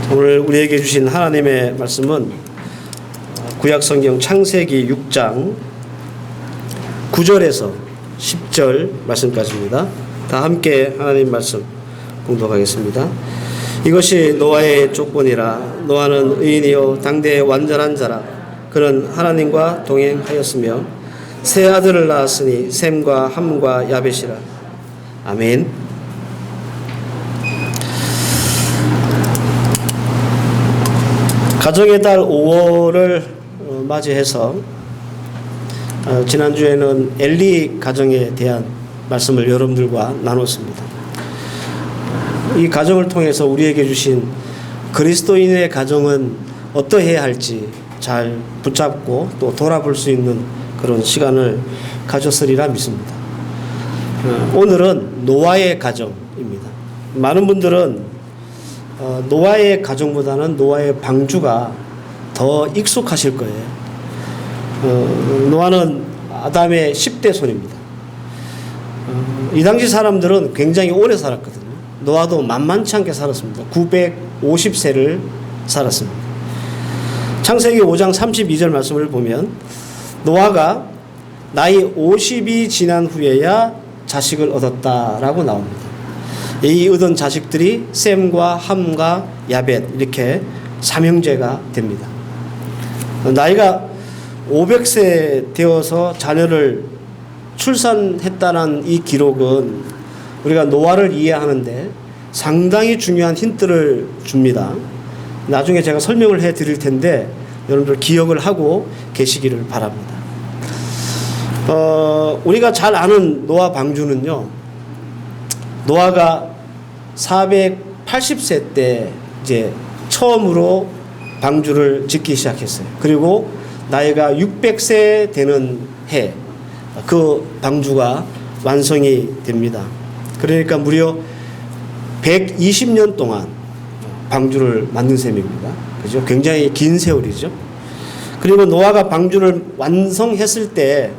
오늘 우리에게 주신 하나님의 말씀은 구약성경 창세기 6장 9절에서 10절 말씀까지입니다. 다 함께 하나님 말씀 봉독하겠습니다. 이것이 노아의 조건이라. 노아는 의인이요 당대의 완전한 자라. 그는 하나님과 동행하였으며 세 아들을 낳았으니 셈과 함과 야벳이라. 아멘. 가정의 달 5월을 맞이해서 지난주에는 엘리 가정에 대한 말씀을 여러분들과 나눴습니다. 이 가정을 통해서 우리에게 주신 그리스도인의 가정은 어떠해야 할지 잘 붙잡고 또 돌아볼 수 있는 그런 시간을 가졌으리라 믿습니다. 오늘은 노아의 가정입니다. 많은 분들은 노아의 가정보다는 노아의 방주가 더 익숙하실 거예요. 노아는 아담의 10대 손입니다. 이 당시 사람들은 굉장히 오래 살았거든요. 노아도 만만치 않게 살았습니다. 950세를 살았습니다. 창세기 5장 32절 말씀을 보면 노아가 나이 50이 지난 후에야 자식을 얻었다라고 나옵니다. 이 얻은 자식들이 셈과 함과 야벳 이렇게 삼형제가 됩니다. 나이가 500세 되어서 자녀를 출산했다는 이 기록은 우리가 노아를 이해하는데 상당히 중요한 힌트를 줍니다. 나중에 제가 설명을 해드릴 텐데 여러분들 기억을 하고 계시기를 바랍니다. 우리가 잘 아는 노아 방주는요, 노아가 480세 때 이제 처음으로 방주를 짓기 시작했어요. 그리고 나이가 600세 되는 해 그 방주가 완성이 됩니다. 그러니까 무려 120년 동안 방주를 만든 셈입니다. 그죠? 굉장히 긴 세월이죠. 그리고 노아가 방주를 완성했을 때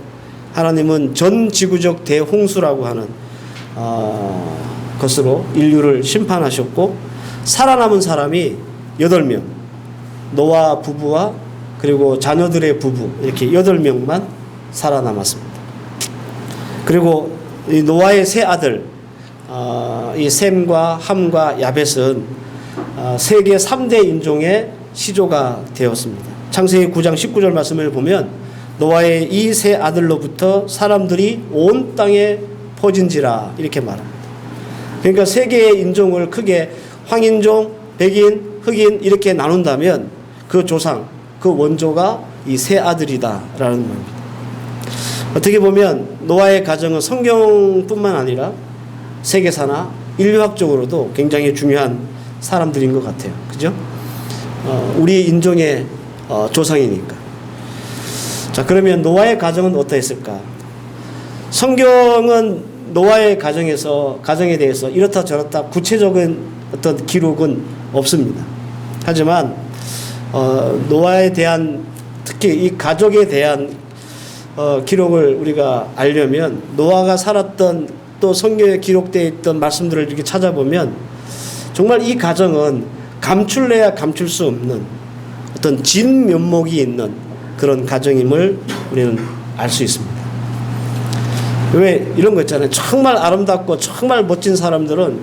하나님은 전 지구적 대홍수라고 하는 것으로 인류를 심판하셨고 살아남은 사람이 8명, 노아 부부와 그리고 자녀들의 부부 이렇게 8명만 살아남았습니다. 그리고 이 노아의 세 아들 이 셈과 함과 야벳은 세계 3대 인종의 시조가 되었습니다. 창세기 9장 19절 말씀을 보면 노아의 이 세 아들로부터 사람들이 온 땅에 퍼진지라 이렇게 말합니다. 그러니까 세계의 인종을 크게 황인종, 백인, 흑인 이렇게 나눈다면 그 조상, 그 원조가 이 세 아들이다라는 말입니다. 어떻게 보면 노아의 가정은 성경뿐만 아니라 세계사나 인류학적으로도 굉장히 중요한 사람들인 것 같아요. 그죠? 우리 인종의 조상이니까. 자, 그러면 노아의 가정은 어떠했을까? 성경은 노아의 가정에 대해서 이렇다 저렇다 구체적인 어떤 기록은 없습니다. 하지만 노아에 대한 특히 이 가족에 대한 기록을 우리가 알려면 노아가 살았던 또 성경에 기록되어 있던 말씀들을 이렇게 찾아보면 정말 이 가정은 감출래야 감출 수 없는 어떤 진면목이 있는 그런 가정임을 우리는 알 수 있습니다. 왜 이런 거 있잖아요. 정말 아름답고 정말 멋진 사람들은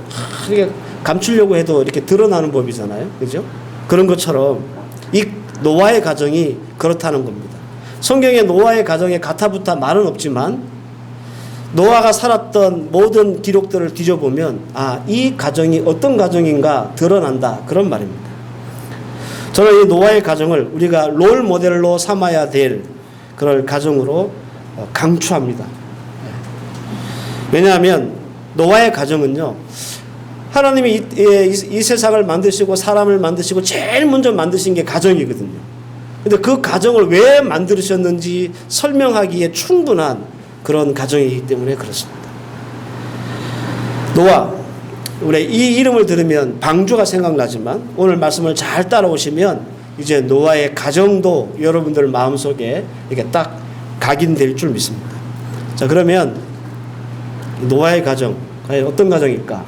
이렇게 감추려고 해도 이렇게 드러나는 법이잖아요. 그죠? 그런 것처럼 이 노아의 가정이 그렇다는 겁니다. 성경에 노아의 가정에 가타부타 말은 없지만 노아가 살았던 모든 기록들을 뒤져보면 이 가정이 어떤 가정인가 드러난다 그런 말입니다. 저는 이 노아의 가정을 우리가 롤 모델로 삼아야 될 그런 가정으로 강추합니다. 왜냐하면 노아의 가정은요, 하나님이 이 세상을 만드시고 사람을 만드시고 제일 먼저 만드신 게 가정이거든요. 근데 그 가정을 왜 만드셨는지 설명하기에 충분한 그런 가정이기 때문에 그렇습니다. 노아, 우리 이 이름을 들으면 방주가 생각나지만 오늘 말씀을 잘 따라오시면 이제 노아의 가정도 여러분들 마음속에 이렇게 딱 각인될 줄 믿습니다. 자, 그러면 노아의 가정, 과연 어떤 가정일까?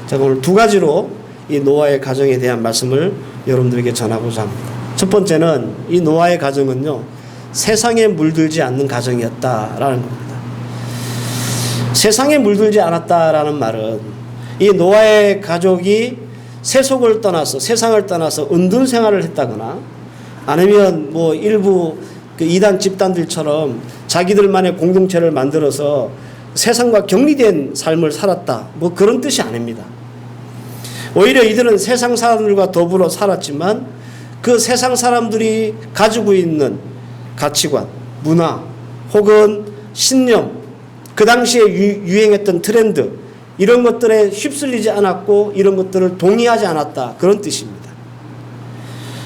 자, 오늘 두 가지로 이 노아의 가정에 대한 말씀을 여러분들에게 전하고자 합니다. 첫 번째는 이 노아의 가정은요, 세상에 물들지 않는 가정이었다라는 겁니다. 세상에 물들지 않았다라는 말은 이 노아의 가족이 세속을 떠나서, 세상을 떠나서 은둔 생활을 했다거나 아니면 뭐 일부 그 이단 집단들처럼 자기들만의 공동체를 만들어서 세상과 격리된 삶을 살았다, 뭐 그런 뜻이 아닙니다. 오히려 이들은 세상 사람들과 더불어 살았지만 그 세상 사람들이 가지고 있는 가치관, 문화 혹은 신념, 그 당시에 유행했던 트렌드, 이런 것들에 휩쓸리지 않았고 이런 것들을 동의하지 않았다, 그런 뜻입니다.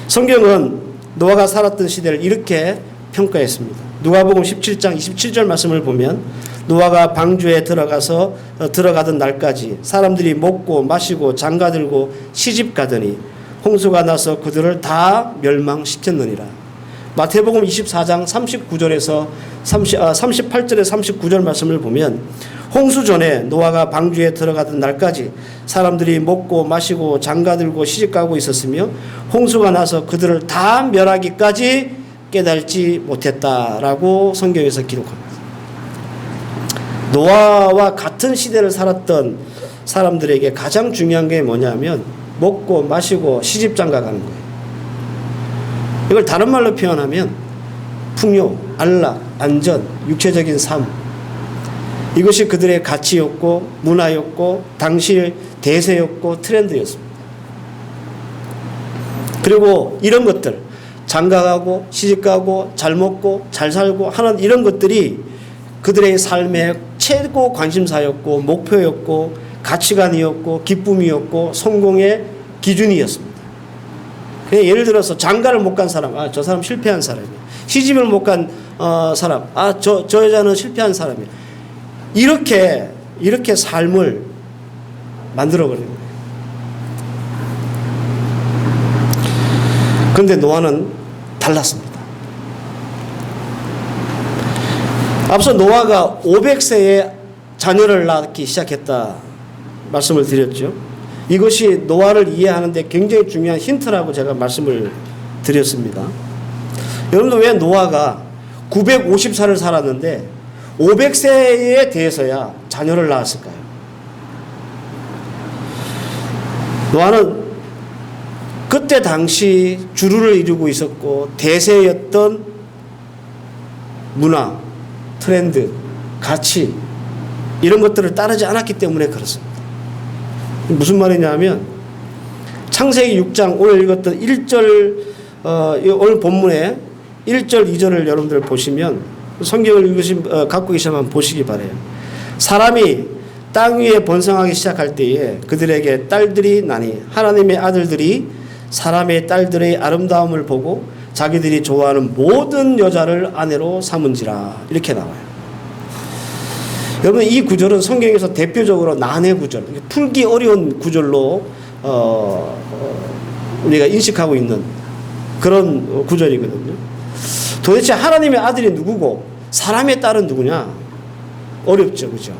성경은 노아가 살았던 시대를 이렇게 평가했습니다. 누가복음 17장 27절 말씀을 보면 노아가 방주에 들어가던 날까지 사람들이 먹고 마시고 장가들고 시집가더니 홍수가 나서 그들을 다 멸망시켰느니라. 마태복음 24장 38절에 39절 말씀을 보면 홍수 전에 노아가 방주에 들어가던 날까지 사람들이 먹고 마시고 장가들고 시집가고 있었으며 홍수가 나서 그들을 다 멸하기까지 깨달지 못했다라고 성경에서 기록합니다. 노아와 같은 시대를 살았던 사람들에게 가장 중요한 게 뭐냐면 먹고 마시고 시집장가 가는 거예요. 이걸 다른 말로 표현하면 풍요, 안락, 안전, 육체적인 삶, 이것이 그들의 가치였고 문화였고 당시의 대세였고 트렌드였습니다. 그리고 이런 것들, 장가가고 시집가고 잘 먹고 잘 살고 하는 이런 것들이 그들의 삶의 최고 관심사였고 목표였고 가치관이었고 기쁨이었고 성공의 기준이었습니다. 예를 들어서 장가를 못 간 사람, 저 사람 실패한 사람이야. 시집을 못 간 사람, 저 여자는 실패한 사람이야. 이렇게 삶을 만들어버리는 거예요. 그런데 노아는 달랐습니다. 앞서 노아가 500세에 자녀를 낳기 시작했다 말씀을 드렸죠. 이것이 노아를 이해하는 데 굉장히 중요한 힌트라고 제가 말씀을 드렸습니다. 여러분들, 왜 노아가 950살을 살았는데 500세에 대해서야 자녀를 낳았을까요? 노아는 그때 당시 주류를 이루고 있었고 대세였던 문화, 트렌드, 가치, 이런 것들을 따르지 않았기 때문에 그렇습니다. 무슨 말이냐면 창세기 6장 오늘 읽었던 1절, 오늘 본문에 1절 2절을 여러분들 보시면, 성경을 갖고 계시면 보시기 바라요. 사람이 땅 위에 번성하기 시작할 때에 그들에게 딸들이 나니 하나님의 아들들이 사람의 딸들의 아름다움을 보고 자기들이 좋아하는 모든 여자를 아내로 삼은지라, 이렇게 나와요. 여러분, 이 구절은 성경에서 대표적으로 난해 구절, 풀기 어려운 구절로 우리가 인식하고 있는 그런 구절이거든요. 도대체 하나님의 아들이 누구고 사람의 딸은 누구냐? 어렵죠, 그죠?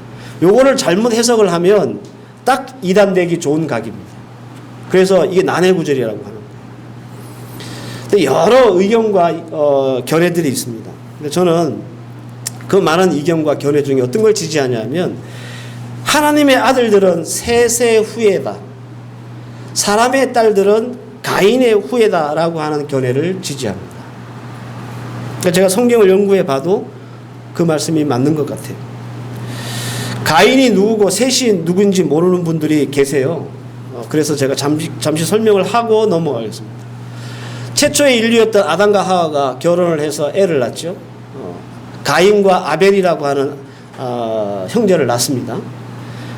요거를 잘못 해석을 하면 딱 이단되기 좋은 각입니다. 그래서 이게 난해 구절이라고 하는 거예요. 근데 여러 의견과 견해들이 있습니다. 근데 저는 그 많은 의견과 견해 중에 어떤 걸 지지하냐면, 하나님의 아들들은 셋의 후예다, 사람의 딸들은 가인의 후예다라고 하는 견해를 지지합니다. 그러니까 제가 성경을 연구해 봐도 그 말씀이 맞는 것 같아요. 가인이 누구고 셋이 누군지 모르는 분들이 계세요. 그래서 제가 잠시 설명을 하고 넘어가겠습니다. 최초의 인류였던 아담과 하와가 결혼을 해서 애를 낳죠. 가인과 아벨이라고 하는 형제를 낳습니다.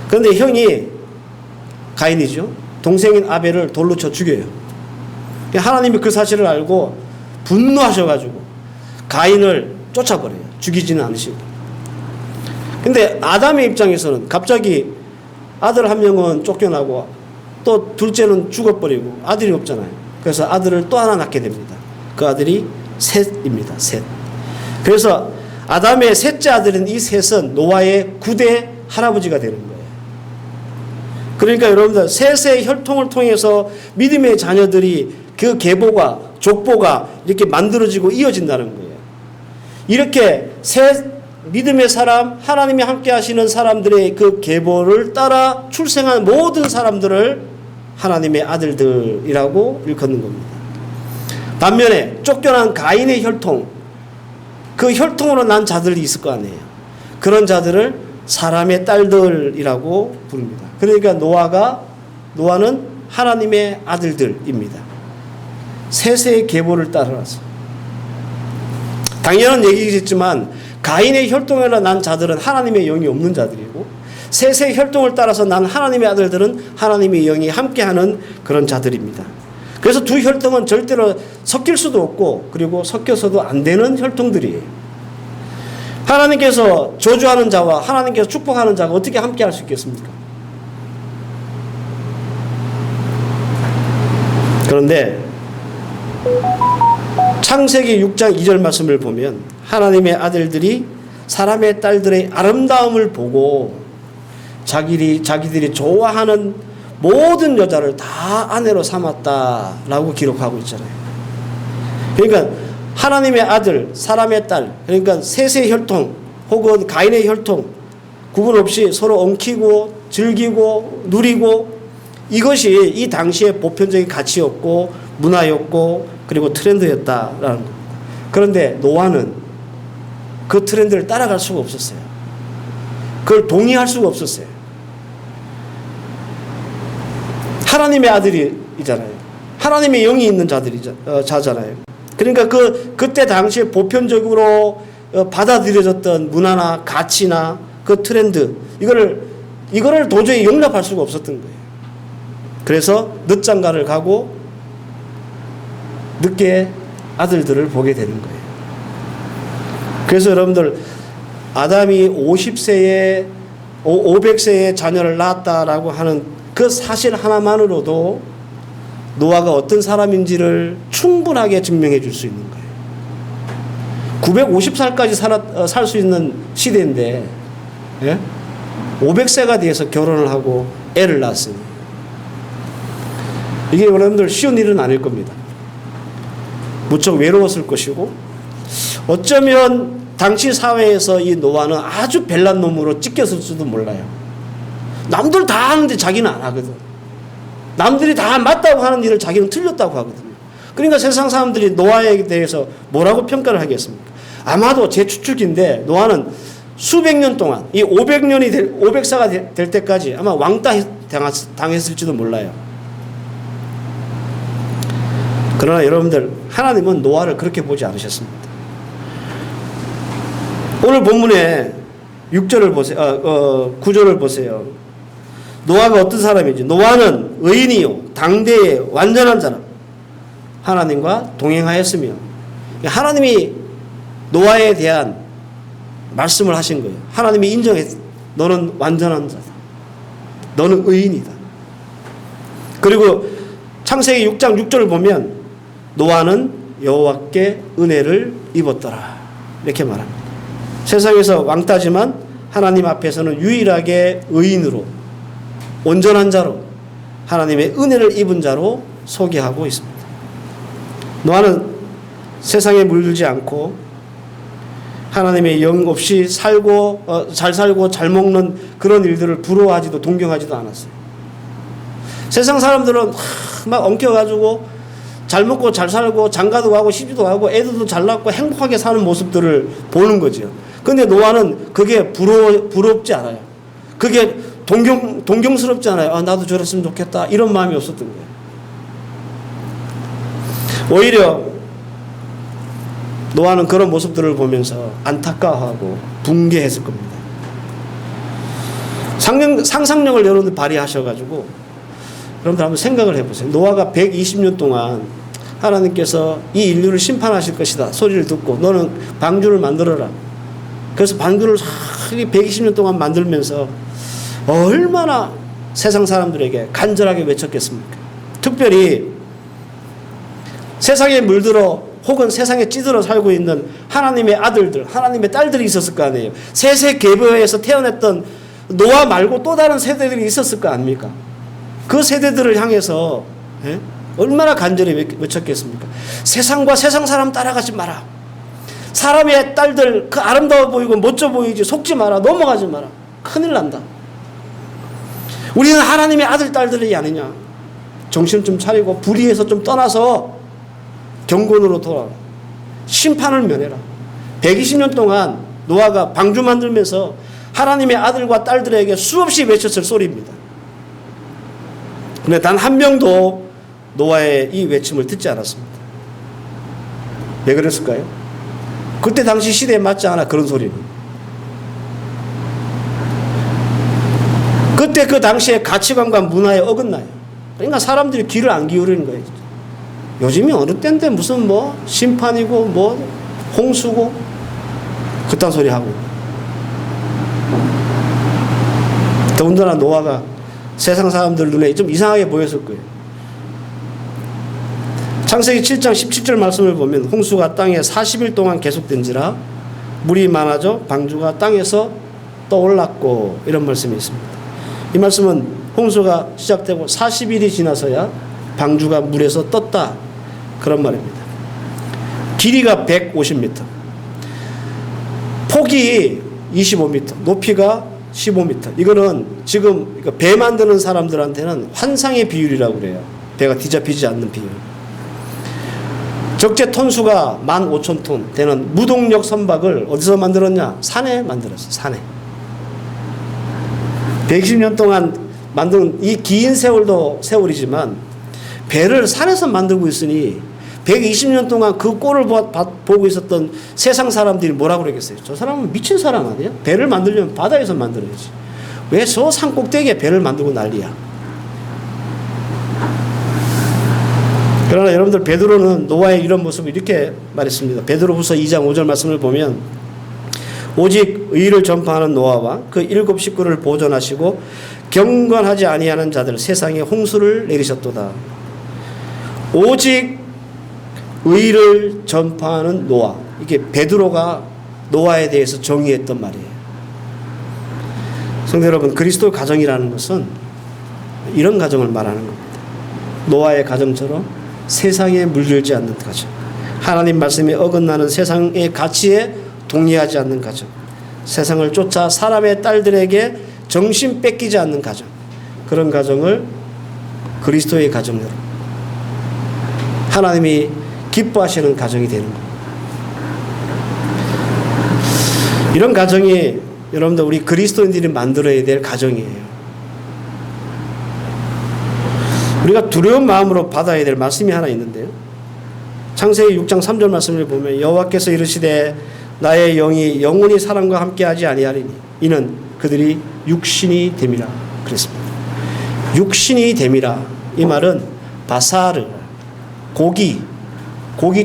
그런데 형이, 가인이죠, 동생인 아벨을 돌로 쳐 죽여요. 하나님이 그 사실을 알고 분노하셔가지고 가인을 쫓아버려요. 죽이지는 않으시고. 근데 아담의 입장에서는 갑자기 아들 한 명은 쫓겨나고 또 둘째는 죽어버리고 아들이 없잖아요. 그래서 아들을 또 하나 낳게 됩니다. 그 아들이 셋입니다. 셋. 그래서 아담의 셋째 아들인 이 셋은 노아의 9대 할아버지가 되는 거예요. 그러니까 여러분들 셋의 혈통을 통해서 믿음의 자녀들이 그 계보가 족보가 이렇게 만들어지고 이어진다는 거예요. 이렇게 셋 믿음의 사람, 하나님이 함께 하시는 사람들의 그 계보를 따라 출생한 모든 사람들을 하나님의 아들들이라고 일컫는 겁니다. 반면에 쫓겨난 가인의 혈통, 그 혈통으로 난 자들이 있을 거 아니에요. 그런 자들을 사람의 딸들이라고 부릅니다. 그러니까 노아는 하나님의 아들들입니다. 셋의 계보를 따라서. 당연한 얘기겠지만 가인의 혈통으로 난 자들은 하나님의 영이 없는 자들이고 셋의 혈통을 따라서 난 하나님의 아들들은 하나님의 영이 함께하는 그런 자들입니다. 그래서 두 혈통은 절대로 섞일 수도 없고 그리고 섞여서도 안 되는 혈통들이에요. 하나님께서 저주하는 자와 하나님께서 축복하는 자가 어떻게 함께 할 수 있겠습니까? 그런데 창세기 6장 2절 말씀을 보면 하나님의 아들들이 사람의 딸들의 아름다움을 보고 자기들이 좋아하는 모든 여자를 다 아내로 삼았다라고 기록하고 있잖아요. 그러니까 하나님의 아들, 사람의 딸, 그러니까 셋의 혈통 혹은 가인의 혈통 구분 없이 서로 엉키고 즐기고 누리고 이것이 이 당시의 보편적인 가치였고 문화였고 그리고 트렌드였다라는 겁니다. 그런데 노아는 그 트렌드를 따라갈 수가 없었어요. 그걸 동의할 수가 없었어요. 하나님의 아들이잖아요. 하나님의 영이 있는 자잖아요. 그러니까 그때 당시에 보편적으로 받아들여졌던 문화나 가치나 그 트렌드 이거를 도저히 용납할 수가 없었던 거예요. 그래서 늦장가를 가고 늦게 아들들을 보게 되는 거예요. 그래서 여러분들 아담이 500세에 자녀를 낳았다라고 하는 그 사실 하나만으로도 노아가 어떤 사람인지를 충분하게 증명해 줄 수 있는 거예요. 950살까지 살 수 있는 시대인데 500세가 돼서 결혼을 하고 애를 낳았으니 이게 여러분들 쉬운 일은 아닐 겁니다. 무척 외로웠을 것이고 어쩌면 당시 사회에서 이 노아는 아주 별난 놈으로 찍혔을지도 몰라요. 남들 다 하는데 자기는 안 하거든. 남들이 다 맞다고 하는 일을 자기는 틀렸다고 하거든요. 그러니까 세상 사람들이 노아에 대해서 뭐라고 평가를 하겠습니까? 아마도 제 추측인데 노아는 수백 년 동안 이 500사가 될 때까지 아마 왕따 당했을지도 몰라요. 그러나 여러분들 하나님은 노아를 그렇게 보지 않으셨습니다. 오늘 본문에 6절을 보세요. 9절을 보세요. 노아가 어떤 사람인지. 노아는 의인이요 당대의 완전한 자라 하나님과 동행하였으며 하나님이 노아에 대한 말씀을 하신 거예요. 하나님이 인정했어. 너는 완전한 자다. 너는 의인이다. 그리고 창세기 6장 6절을 보면 노아는 여호와께 은혜를 입었더라. 이렇게 말합니다. 세상에서 왕따지만 하나님 앞에서는 유일하게 의인으로 온전한 자로 하나님의 은혜를 입은 자로 소개하고 있습니다. 노아는 세상에 물들지 않고 하나님의 영 없이 잘 살고 잘 먹는 그런 일들을 부러워하지도 동경하지도 않았어요. 세상 사람들은 막 엉켜가지고 잘 먹고 잘 살고 장가도 가고 시집도 가고 애들도 잘 낳고 행복하게 사는 모습들을 보는 거죠. 근데 노아는 그게 부럽지 않아요. 그게 동경스럽지 않아요. 아, 나도 저랬으면 좋겠다. 이런 마음이 없었던 거예요. 오히려 노아는 그런 모습들을 보면서 안타까워하고 붕괴했을 겁니다. 상상력을 여러분들 발휘하셔가지고 여러분들 한번 생각을 해보세요. 노아가 120년 동안 하나님께서 이 인류를 심판하실 것이다 소리를 듣고 너는 방주를 만들어라. 그래서 방주를 120년 동안 만들면서 얼마나 세상 사람들에게 간절하게 외쳤겠습니까? 특별히 세상에 물들어 혹은 세상에 찌들어 살고 있는 하나님의 아들들, 하나님의 딸들이 있었을 거 아니에요. 셋의 계보에서 태어났던 노아 말고 또 다른 세대들이 있었을 거 아닙니까? 그 세대들을 향해서 예? 얼마나 간절히 외쳤겠습니까? 세상과 세상 사람 따라가지 마라. 사람의 딸들 그 아름다워 보이고 멋져 보이지 속지 마라. 넘어가지 마라. 큰일 난다. 우리는 하나님의 아들 딸들이 아니냐. 정신 좀 차리고 불의에서 좀 떠나서 경건으로 돌아라. 심판을 면해라. 120년 동안 노아가 방주 만들면서 하나님의 아들과 딸들에게 수없이 외쳤을 소리입니다. 그런데 단 한 명도 노아의 이 외침을 듣지 않았습니다. 왜 그랬을까요? 그때 당시 시대에 맞지 않아 그런 소리는. 그때 그 당시의 가치관과 문화에 어긋나요. 그러니까 사람들이 귀를 안 기울이는 거예요. 요즘이 어느 때인데 무슨 뭐 심판이고 뭐 홍수고 그딴 소리 하고. 더군다나 노아가 세상 사람들 눈에 좀 이상하게 보였을 거예요. 창세기 7장 17절 말씀을 보면 홍수가 땅에 40일 동안 계속된지라 물이 많아져 방주가 땅에서 떠올랐고 이런 말씀이 있습니다. 이 말씀은 홍수가 시작되고 40일이 지나서야 방주가 물에서 떴다 그런 말입니다. 길이가 150m, 폭이 25m, 높이가 15m. 이거는 지금 배 만드는 사람들한테는 환상의 비율이라고 그래요. 배가 뒤잡히지 않는 비율. 적재 톤수가 15,000톤 되는 무동력 선박을 어디서 만들었냐? 산에 만들었어요. 산에. 120년 동안 만든 이 긴 세월도 세월이지만 배를 산에서 만들고 있으니 120년 동안 그 꼴을 보고 있었던 세상 사람들이 뭐라고 그러겠어요? 저 사람은 미친 사람 아니에요? 배를 만들려면 바다에서 만들어야지. 왜 저 산 꼭대기에 배를 만들고 난리야? 그러나 여러분들 베드로는 노아의 이런 모습을 이렇게 말했습니다. 베드로후서 2장 5절 말씀을 보면 오직 의를 전파하는 노아와 그 7 식구를 보존하시고 경건하지 아니하는 자들 세상에 홍수를 내리셨도다. 오직 의를 전파하는 노아. 이게 베드로가 노아에 대해서 정의했던 말이에요. 성도 여러분, 그리스도 가정이라는 것은 이런 가정을 말하는 겁니다. 노아의 가정처럼 세상에 물들지 않는 가정, 하나님 말씀에 어긋나는 세상의 가치에 동의하지 않는 가정, 세상을 쫓아 사람의 딸들에게 정신 뺏기지 않는 가정, 그런 가정을 그리스도의 가정으로 하나님이 기뻐하시는 가정이 되는 겁니다. 이런 가정이 여러분들 우리 그리스도인들이 만들어야 될 가정이에요. 우리가 두려운 마음으로 받아야 될 말씀이 하나 있는데요. 창세기 6장 3절 말씀을 보면 여호와께서 이르시되 나의 영이 영원히 사람과 함께하지 아니하리니 이는 그들이 육신이 됨이라 그랬습니다. 육신이 됨이라 이 말은 바사르 고기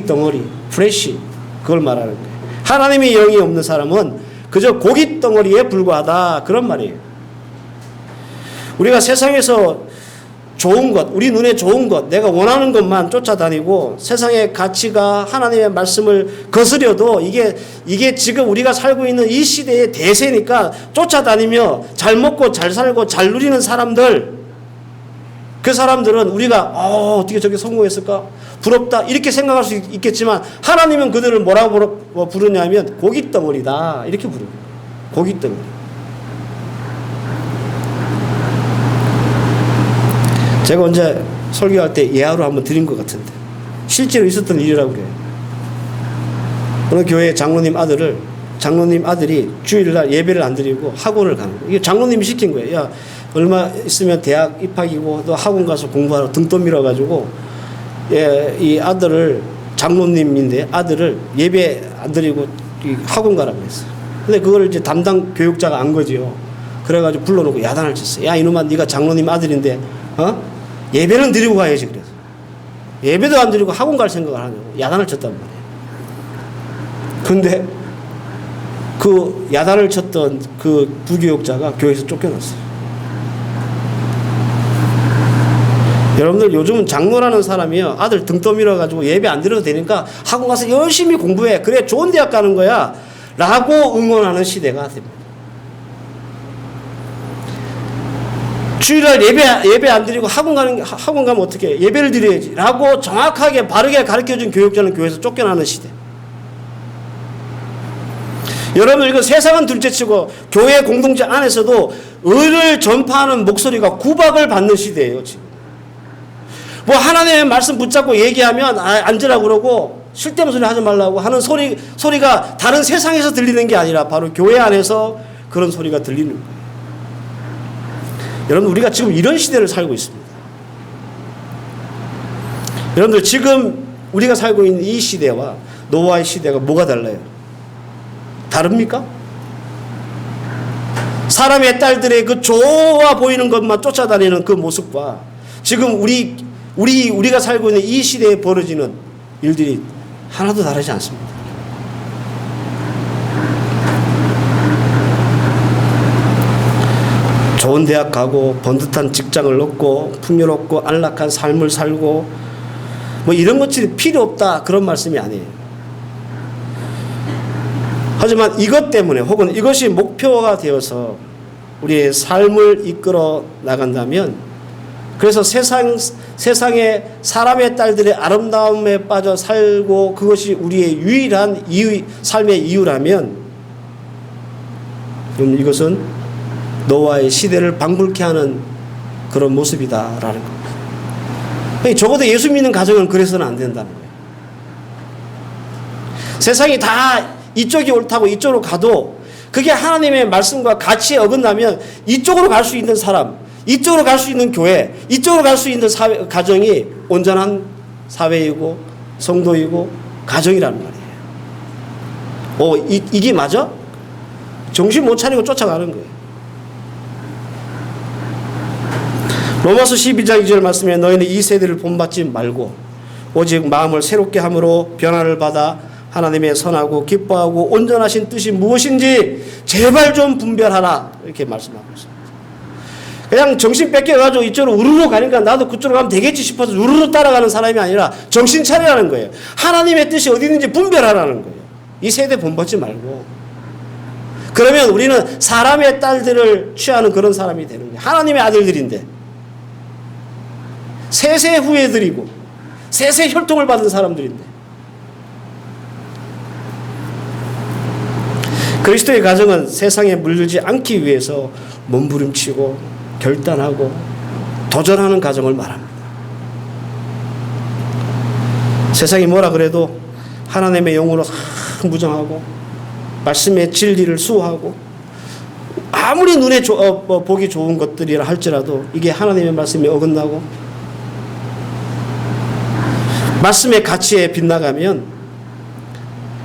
덩어리 프레시 그걸 말하는 거예요. 하나님의 영이 없는 사람은 그저 고기 덩어리에 불과하다 그런 말이에요. 우리가 세상에서 좋은 것, 우리 눈에 좋은 것, 내가 원하는 것만 쫓아다니고 세상의 가치가 하나님의 말씀을 거스려도 이게 지금 우리가 살고 있는 이 시대의 대세니까 쫓아다니며 잘 먹고 잘 살고 잘 누리는 사람들, 그 사람들은 우리가 어떻게 저게 성공했을까? 부럽다 이렇게 생각할 수 있겠지만 하나님은 그들을 뭐라고 부르냐면 고깃덩어리다 이렇게 부르는 거예요. 고깃덩어리. 제가 언제 설교할 때 예화로 한번 드린 것 같은데 실제로 있었던 일이라고 그래요. 어느 교회 장로님 아들이 주일날 예배를 안 드리고 학원을 가는 거예요. 이게 장로님이 시킨 거예요. 야, 얼마 있으면 대학 입학이고 너 학원 가서 공부하러 등 떠밀어가지고 이 아들을 장로님인데 아들을 예배 안 드리고 학원 가라고 했어요. 근데 그걸 이제 담당 교육자가 안 거지요. 그래가지고 불러놓고 야단을 쳤어요. 야, 이놈아, 네가 장로님 아들인데 예배는 드리고 가야지. 그래서 예배도 안 드리고 학원 갈 생각을 하냐고 야단을 쳤단 말이에요. 근데 그 야단을 쳤던 그 부교육자가 교회에서 쫓겨났어요. 여러분들 요즘은 장로라는 사람이요 아들 등 떠밀어 가지고 예배 안 드려도 되니까 학원 가서 열심히 공부해 그래 좋은 대학 가는 거야 라고 응원하는 시대가 됩니다. 주일날 예배 안 드리고 학원 가면 어떻게 해? 예배를 드려야지 라고 정확하게 바르게 가르쳐준 교육자는 교회에서 쫓겨나는 시대. 여러분, 이거 세상은 둘째치고 교회 공동체 안에서도 의를 전파하는 목소리가 구박을 받는 시대예요. 지금 뭐 하나님의 말씀 붙잡고 얘기하면 앉으라고 그러고 쓸데없는 소리 하지 말라고 하는 소리가 다른 세상에서 들리는 게 아니라 바로 교회 안에서 그런 소리가 들리는 거예요. 여러분, 우리가 지금 이런 시대를 살고 있습니다. 여러분들, 지금 우리가 살고 있는 이 시대와 노아의 시대가 뭐가 달라요? 다릅니까? 사람의 딸들의 그 좋아 보이는 것만 쫓아다니는 그 모습과 지금 우리가 살고 있는 이 시대에 벌어지는 일들이 하나도 다르지 않습니다. 좋은 대학 가고 번듯한 직장을 얻고 풍요롭고 안락한 삶을 살고 뭐 이런 것들이 필요 없다, 그런 말씀이 아니에요. 하지만 이것 때문에 혹은 이것이 목표가 되어서 우리의 삶을 이끌어 나간다면, 그래서 세상에 사람의 딸들의 아름다움에 빠져 살고 그것이 우리의 유일한 삶의 이유라면, 그럼 이것은 노아의 시대를 방불케 하는 그런 모습이다라는 겁니다. 적어도 예수 믿는 가정은 그래서는 안 된다는 거예요. 세상이 다 이쪽이 옳다고 이쪽으로 가도 그게 하나님의 말씀과 가치에 어긋나면 이쪽으로 갈 수 있는 사람, 이쪽으로 갈 수 있는 교회, 이쪽으로 갈 수 있는 가정이 온전한 사회이고 성도이고 가정이라는 말이에요. 이게 맞아? 정신 못 차리고 쫓아가는 거예요. 로마서 12장 2절 말씀에 너희는 이 세대를 본받지 말고 오직 마음을 새롭게 함으로 변화를 받아 하나님의 선하고 기뻐하고 온전하신 뜻이 무엇인지 제발 좀 분별하라, 이렇게 말씀하고 있습니다. 그냥 정신 뺏겨가지고 이쪽으로 우르르 가니까 나도 그쪽으로 가면 되겠지 싶어서 우르르 따라가는 사람이 아니라 정신 차리라는 거예요. 하나님의 뜻이 어디 있는지 분별하라는 거예요. 이 세대 본받지 말고. 그러면 우리는 사람의 딸들을 취하는 그런 사람이 되는 거예요. 하나님의 아들들인데 세세 후예들이고 세세 혈통을 받은 사람들인데, 그리스도의 가정은 세상에 물들지 않기 위해서 몸부림치고 결단하고 도전하는 가정을 말합니다. 세상이 뭐라 그래도 하나님의 영으로 무정하고 말씀의 진리를 수호하고 아무리 눈에 보기 좋은 것들이라 할지라도 이게 하나님의 말씀에 어긋나고 말씀의 가치에 빗나가면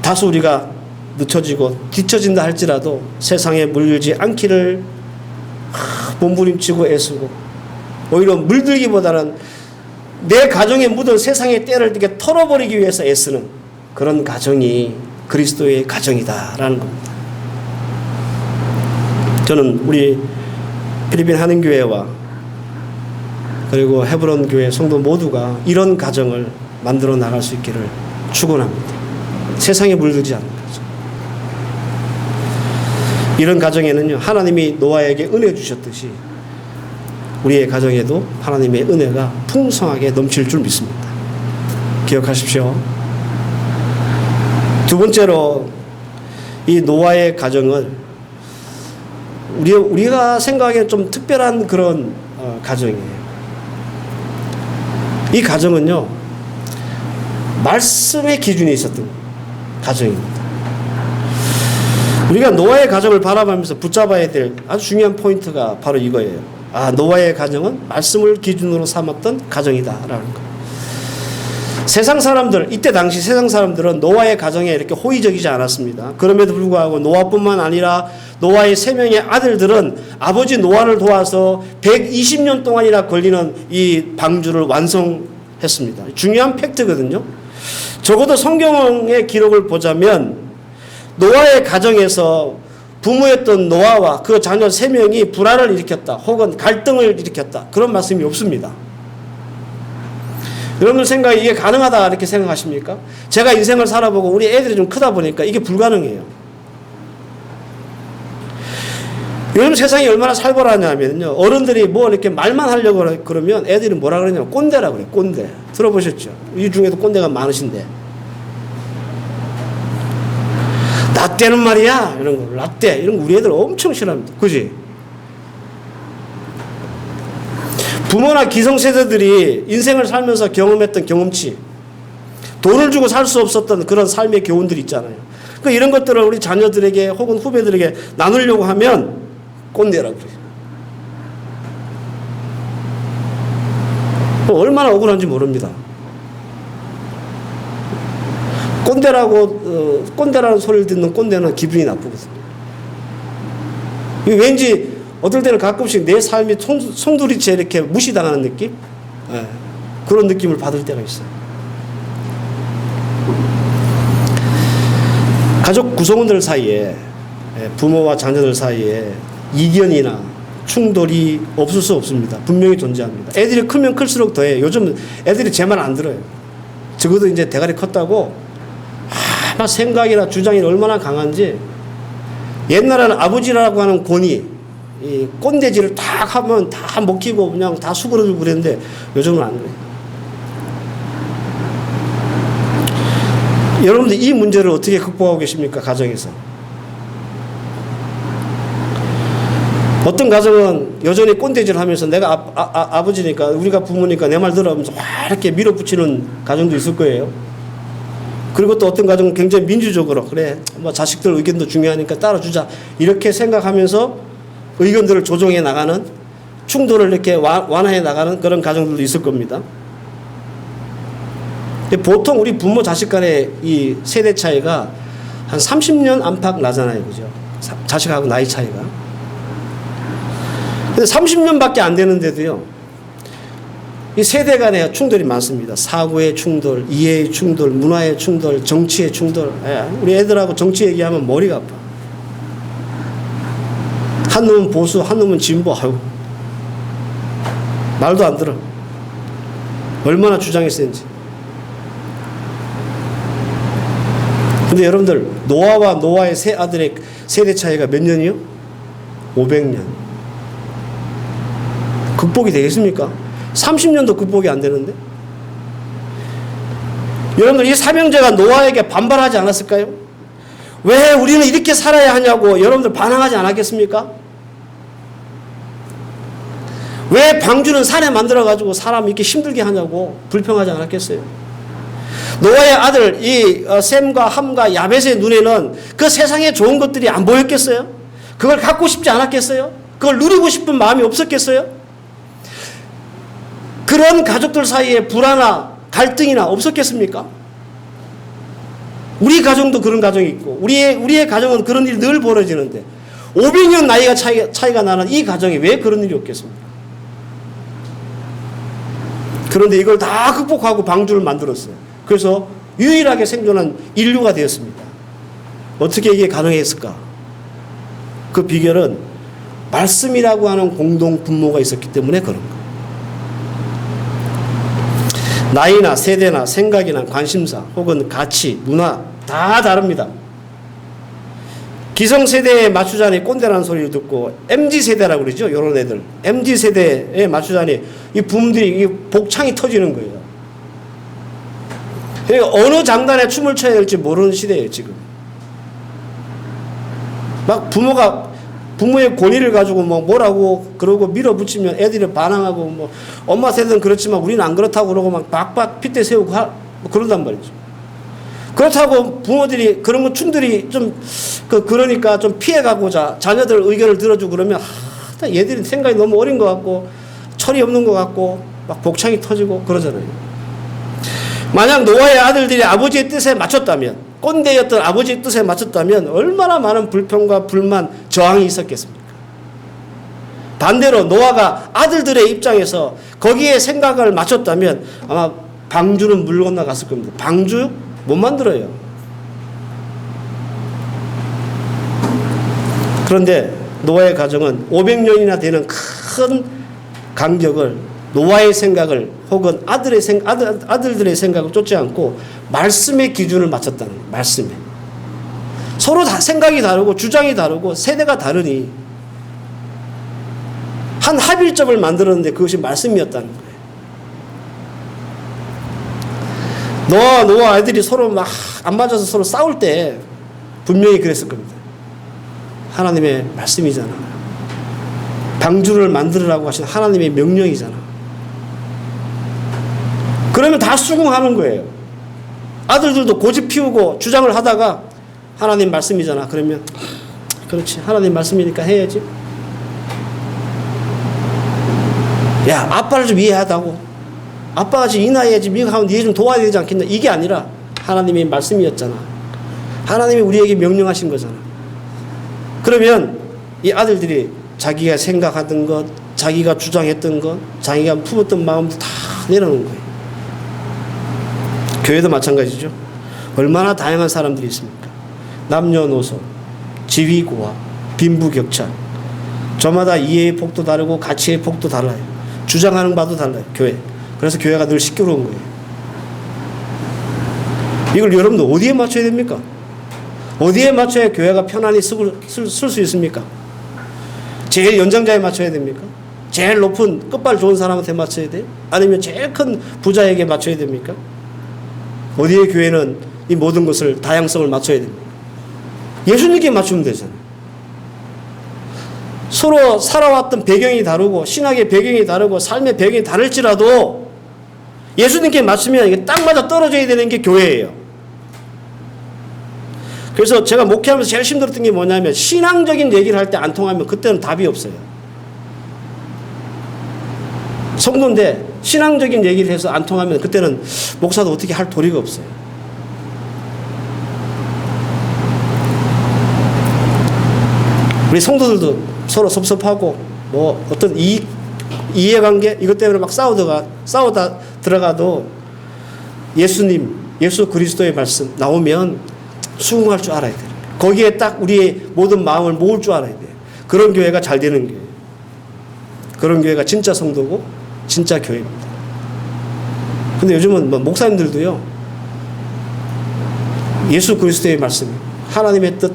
다소 우리가 늦춰지고 뒤처진다 할지라도 세상에 물들지 않기를 몸부림치고 애쓰고, 오히려 물들기보다는 내 가정에 묻은 세상의 때를 이렇게 털어버리기 위해서 애쓰는 그런 가정이 그리스도의 가정이다라는 겁니다. 저는 우리 필리핀 한인교회와 그리고 헤브론 교회 성도 모두가 이런 가정을 만들어 나갈 수 있기를 축원합니다. 세상에 물들지 않는 가정. 이런 가정에는요, 하나님이 노아에게 은혜 주셨듯이 우리의 가정에도 하나님의 은혜가 풍성하게 넘칠 줄 믿습니다. 기억하십시오. 두 번째로, 이 노아의 가정은 우리가 생각하기에 좀 특별한 그런 가정이에요. 이 가정은요, 말씀의 기준이 있었던 가정입니다. 우리가 노아의 가정을 바라보면서 붙잡아야 될 아주 중요한 포인트가 바로 이거예요. 노아의 가정은 말씀을 기준으로 삼았던 가정이다라는 거. 세상 사람들, 이때 당시 세상 사람들은 노아의 가정에 이렇게 호의적이지 않았습니다. 그럼에도 불구하고 노아뿐만 아니라 노아의 3명의 아들들은 아버지 노아를 도와서 120년 동안이나 걸리는 이 방주를 완성했습니다. 중요한 팩트거든요. 적어도 성경의 기록을 보자면 노아의 가정에서 부모였던 노아와 그 자녀 3명이 불화를 일으켰다 혹은 갈등을 일으켰다, 그런 말씀이 없습니다. 여러분들 생각에 이게 가능하다 이렇게 생각하십니까? 제가 인생을 살아보고 우리 애들이 좀 크다 보니까 이게 불가능해요. 요즘 세상이 얼마나 살벌하냐면요. 어른들이 뭐 이렇게 말만 하려고 그러면 애들이 뭐라 그러냐면 꼰대라 그래요. 꼰대. 들어보셨죠? 이 중에도 꼰대가 많으신데. 라떼는 말이야. 이런 거. 라떼. 이런 거 우리 애들 엄청 싫어합니다. 그지? 부모나 기성세대들이 인생을 살면서 경험했던 경험치. 돈을 주고 살 수 없었던 그런 삶의 교훈들이 있잖아요. 그러니까 이런 것들을 우리 자녀들에게 혹은 후배들에게 나누려고 하면 꼰대라고 그래요. 얼마나 억울한지 모릅니다. 꼰대라는 소리를 듣는 꼰대는 기분이 나쁘거든요. 왠지 어떨 때는 가끔씩 내 삶이 송두리째 이렇게 무시당하는 느낌? 네. 그런 느낌을 받을 때가 있어요. 가족 구성원들 사이에, 부모와 자녀들 사이에 이견이나 충돌이 없을 수 없습니다. 분명히 존재합니다. 애들이 크면 클수록 더해요. 요즘 애들이 제 말 안 들어요. 적어도 이제 대가리 컸다고 막 생각이나 주장이 얼마나 강한지. 옛날에는 아버지라고 하는 권위, 이 꼰대질을 딱 하면 다 먹히고 그냥 다 수그러들고 그랬는데 요즘은 안 그래요. 여러분들 이 문제를 어떻게 극복하고 계십니까? 가정에서. 어떤 가정은 여전히 꼰대질을 하면서 내가 아버지니까 우리가 부모니까 내 말 들어 하면서 이렇게 밀어붙이는 가정도 있을 거예요. 그리고 또 어떤 가정은 굉장히 민주적으로 그래 뭐 자식들 의견도 중요하니까 따라주자 이렇게 생각하면서 의견들을 조정해 나가는 충돌을 이렇게 완화해 나가는 그런 가정들도 있을 겁니다. 보통 우리 부모 자식 간의 이 세대 차이가 한 30년 안팎 나잖아요. 그죠? 자식하고 나이 차이가. 근데 30년밖에 안 되는데도요. 이 세대 간의 충돌이 많습니다. 사고의 충돌, 이해의 충돌, 문화의 충돌, 정치의 충돌. 우리 애들하고 정치 얘기하면 머리가 아파. 한 놈은 보수, 한 놈은 진보. 아유. 말도 안 들어. 얼마나 주장이 센지. 근데 여러분들 노아의 세 아들의 세대 차이가 몇 년이요? 500년. 극복이 되겠습니까? 30년도 극복이 안 되는데. 여러분들 이 삼형제가 노아에게 반발하지 않았을까요? 왜 우리는 이렇게 살아야 하냐고 여러분들 반항하지 않았겠습니까? 왜 방주는 산에 만들어가지고 사람 이렇게 힘들게 하냐고 불평하지 않았겠어요? 노아의 아들 이 셈과 함과 야벳의 눈에는 그 세상에 좋은 것들이 안 보였겠어요? 그걸 갖고 싶지 않았겠어요? 그걸 누리고 싶은 마음이 없었겠어요? 그런 가족들 사이에 불화나 갈등이나 없었겠습니까? 우리 가정도 그런 가정이 있고 우리의 가정은 그런 일이 늘 벌어지는데 500년 나이가 차이가 나는 이 가정에 왜 그런 일이 없겠습니까? 그런데 이걸 다 극복하고 방주를 만들었어요. 그래서 유일하게 생존한 인류가 되었습니다. 어떻게 이게 가능했을까? 그 비결은 말씀이라고 하는 공동 분모가 있었기 때문에 그런 거예요. 나이나 세대나 생각이나 관심사 혹은 가치, 문화 다 다릅니다. 기성세대에 맞추자니 꼰대라는 소리를 듣고 MZ세대라고 그러죠. 이런 애들. MZ세대에 맞추자니 이 부모들이 이 복창이 터지는 거예요. 그러니까 어느 장단에 춤을 춰야 될지 모르는 시대예요. 지금. 막 부모의 권위를 가지고 뭐라고 그러고 밀어붙이면 애들이 반항하고 뭐 엄마 세대는 그렇지만 우리는 안 그렇다고 그러고 막 박박 핏대 세우고 뭐 그런단 말이죠. 그렇다고 부모들이 그런 거 충돌이 좀 그러니까 좀 피해가고자 자녀들 의견을 들어주고 그러면 얘들이 생각이 너무 어린 것 같고 철이 없는 것 같고 막 복창이 터지고 그러잖아요. 만약 노아의 아들들이 아버지의 뜻에 맞췄다면 꼰대였던 아버지의 뜻에 맞췄다면 얼마나 많은 불평과 불만, 저항이 있었겠습니까? 반대로 노아가 아들들의 입장에서 거기에 생각을 맞췄다면 아마 방주는 물 건너갔을 겁니다. 방주 못 만들어요. 그런데 노아의 가정은 500년이나 되는 큰 간격을 노아의 생각을 혹은 아들들의 생각을 쫓지 않고 말씀의 기준을 맞췄다는 거예요. 말씀에. 서로 다 생각이 다르고 주장이 다르고 세대가 다르니 한 합일점을 만들었는데 그것이 말씀이었다는 거예요. 노아와 아이들이 서로 막 안 맞아서 서로 싸울 때 분명히 그랬을 겁니다. 하나님의 말씀이잖아. 방주를 만들으라고 하신 하나님의 명령이잖아. 그러면 다 수긍하는 거예요. 아들들도 고집 피우고 주장을 하다가 하나님 말씀이잖아. 그러면 그렇지. 하나님 말씀이니까 해야지. 야, 아빠를 좀 이해하다고. 아빠가 지금 이 나이에 지금 이거 하면 니 좀 도와야 되지 않겠나. 이게 아니라 하나님의 말씀이었잖아. 하나님이 우리에게 명령하신 거잖아. 그러면 이 아들들이 자기가 생각하던 것, 자기가 주장했던 것, 자기가 품었던 마음도 다 내려놓은 거예요. 교회도 마찬가지죠. 얼마나 다양한 사람들이 있습니까? 남녀노소, 지위고하, 빈부격차. 저마다 이해의 폭도 다르고 가치의 폭도 달라요. 주장하는 바도 달라요. 교회. 그래서 교회가 늘 시끄러운 거예요. 이걸 여러분들 어디에 맞춰야 됩니까? 어디에 맞춰야 교회가 편안히 쓸 수 있습니까? 제일 연장자에 맞춰야 됩니까? 제일 높은 끝발 좋은 사람한테 맞춰야 돼요? 아니면 제일 큰 부자에게 맞춰야 됩니까? 어디에 교회는 이 모든 것을 다양성을 맞춰야 됩니까? 예수님께 맞추면 되잖아요. 서로 살아왔던 배경이 다르고 신학의 배경이 다르고 삶의 배경이 다를지라도 예수님께 맞추면 이게 딱 맞아 떨어져야 되는 게 교회예요. 그래서 제가 목회하면서 제일 힘들었던 게 뭐냐면 신앙적인 얘기를 할 때 안 통하면 그때는 답이 없어요. 성도인데 신앙적인 얘기를 해서 안 통하면 그때는 목사도 어떻게 할 도리가 없어요. 우리 성도들도 서로 섭섭하고 뭐 어떤 이해관계 이것 때문에 막 싸우다 들어가도 예수님, 예수 그리스도의 말씀 나오면 수긍할 줄 알아야 돼요. 거기에 딱 우리의 모든 마음을 모을 줄 알아야 돼요. 그런 교회가 잘 되는 교회. 그런 교회가 진짜 성도고 진짜 교회입니다. 근데 요즘은 뭐 목사님들도요. 예수 그리스도의 말씀, 하나님의 뜻.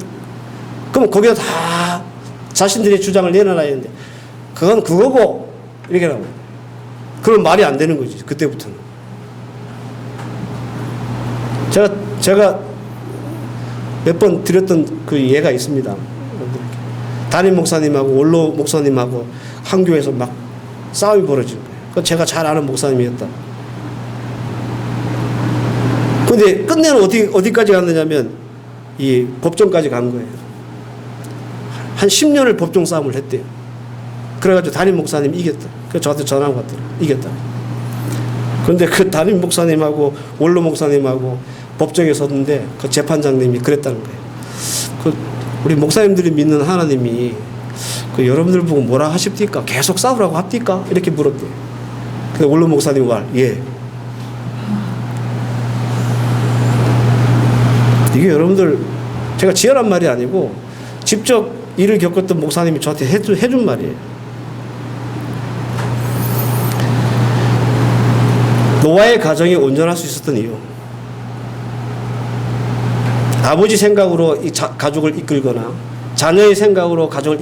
그럼 거기다 다 자신들의 주장을 내놔야 되는데 그건 그거고 이렇게 하고. 그럼 말이 안 되는 거지. 그때부터는. 제가 몇 번 드렸던 그 예가 있습니다. 담임 목사님하고 원로 목사님하고 한 교회에서 막 싸움이 벌어진 거예요. 그건 제가 잘 아는 목사님이었다. 근데 끝내는 어디까지 갔느냐면 이 법정까지 간 거예요. 한 10년을 법정 싸움을 했대요. 그래가지고 담임 목사님이 이겼다. 그래서 저한테 전화가 왔더라고요. 이겼다. 그런데 그 담임 목사님하고 원로 목사님하고 법정에 섰는데 그 재판장님이 그랬다는 거예요. 우리 목사님들이 믿는 하나님이 여러분들 보고 뭐라 하십니까? 계속 싸우라고 합니까? 이렇게 물었대요. 근데 원로 목사님 말, 예. 이게 여러분들 제가 지어낸 말이 아니고 직접 일을 겪었던 목사님이 저한테 해준 말이에요. 노아의 가정이 온전할 수 있었던 이유. 아버지 생각으로 이 가족을 이끌거나 자녀의 생각으로 가족을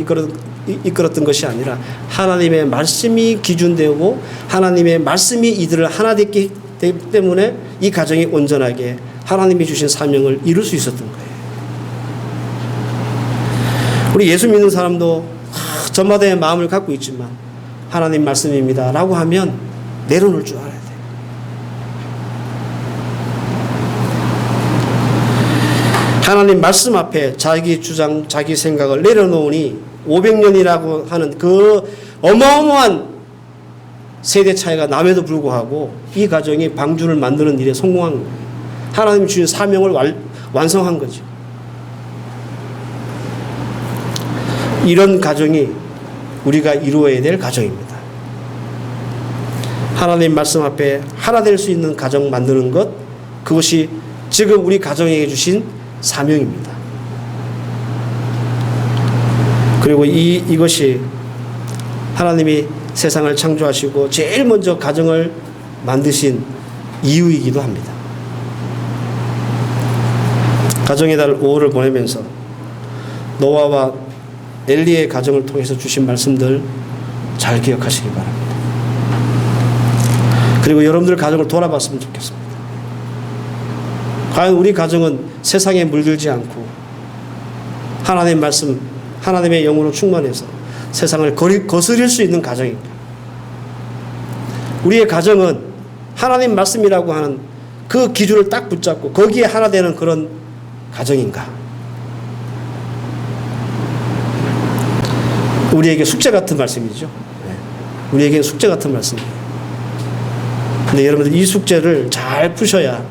이끌었던 것이 아니라 하나님의 말씀이 기준되고 하나님의 말씀이 이들을 하나 되기 때문에 이 가정이 온전하게 하나님이 주신 사명을 이룰 수 있었던 거예요. 우리 예수 믿는 사람도 저마다의 마음을 갖고 있지만 하나님 말씀입니다 라고 하면 내려놓을 줄 알아요. 하나님 말씀 앞에 자기 주장, 자기 생각을 내려놓으니 500년이라고 하는 그 어마어마한 세대 차이가 남에도 불구하고 이 가정이 방주를 만드는 일에 성공한 거예요. 하나님이 주신 사명을 완성한 거죠. 이런 가정이 우리가 이루어야 될 가정입니다. 하나님 말씀 앞에 하나 될 수 있는 가정 만드는 것, 그것이 지금 우리 가정에게 주신 사명입니다. 그리고 이것이 하나님이 세상을 창조하시고 제일 먼저 가정을 만드신 이유이기도 합니다. 가정의 달 5월을 보내면서 노아와 엘리의 가정을 통해서 주신 말씀들 잘 기억하시기 바랍니다. 그리고 여러분들 가정을 돌아봤으면 좋겠습니다. 과연 우리 가정은 세상에 물들지 않고 하나님의 말씀, 하나님의 영으로 충만해서 세상을 거스릴 수 있는 가정인가? 우리의 가정은 하나님 말씀이라고 하는 그 기준을 딱 붙잡고 거기에 하나 되는 그런 가정인가? 우리에게 숙제 같은 말씀이죠. 우리에게는 숙제 같은 말씀이에요. 근데 여러분들 이 숙제를 잘 푸셔야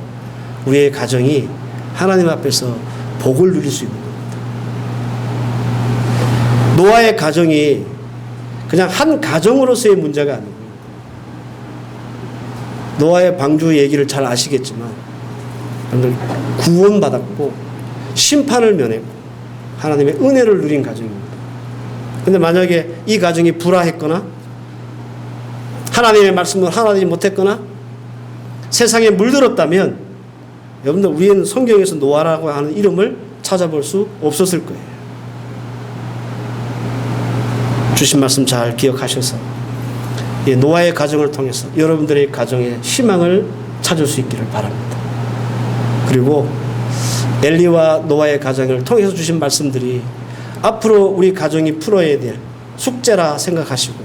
우리의 가정이 하나님 앞에서 복을 누릴 수 있는 겁니다. 노아의 가정이 그냥 한 가정으로서의 문제가 아니고 노아의 방주 얘기를 잘 아시겠지만 여러분들 구원받았고 심판을 면했고 하나님의 은혜를 누린 가정입니다. 근데 만약에 이 가정이 불화했거나 하나님의 말씀을 하나님 못했거나 세상에 물들었다면 여러분들 우리는 성경에서 노아라고 하는 이름을 찾아볼 수 없었을 거예요. 주신 말씀 잘 기억하셔서 노아의 가정을 통해서 여러분들의 가정에 희망을 찾을 수 있기를 바랍니다. 그리고 엘리와 노아의 가정을 통해서 주신 말씀들이 앞으로 우리 가정이 풀어야 될 숙제라 생각하시고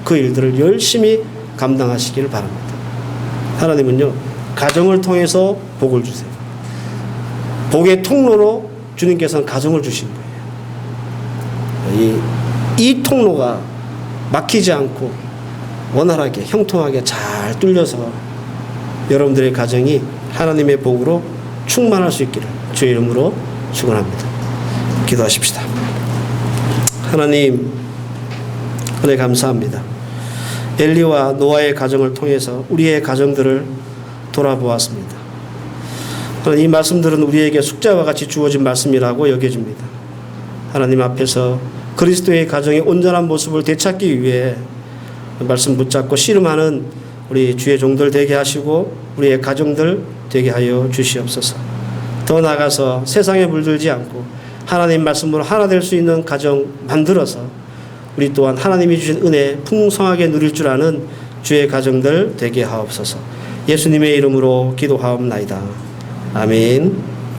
그 일들을 열심히 감당하시기를 바랍니다. 하나님은요, 가정을 통해서 복을 주세요. 복의 통로로 주님께서는 가정을 주신 거예요. 이 통로가 막히지 않고 원활하게 형통하게 잘 뚫려서 여러분들의 가정이 하나님의 복으로 충만할 수 있기를 주의 이름으로 축원합니다. 기도하십시다. 하나님, 은혜 감사합니다. 엘리와 노아의 가정을 통해서 우리의 가정들을 돌아보았습니다. 이 말씀들은 우리에게 숙제와 같이 주어진 말씀이라고 여겨집니다. 하나님 앞에서 그리스도의 가정의 온전한 모습을 되찾기 위해 말씀 붙잡고 씨름하는 우리 주의 종들 되게 하시고 우리의 가정들 되게 하여 주시옵소서. 더 나아가서 세상에 물들지 않고 하나님 말씀으로 하나 될 수 있는 가정 만들어서 우리 또한 하나님이 주신 은혜 풍성하게 누릴 줄 아는 주의 가정들 되게 하옵소서. 예수님의 이름으로 기도하옵나이다. 아멘.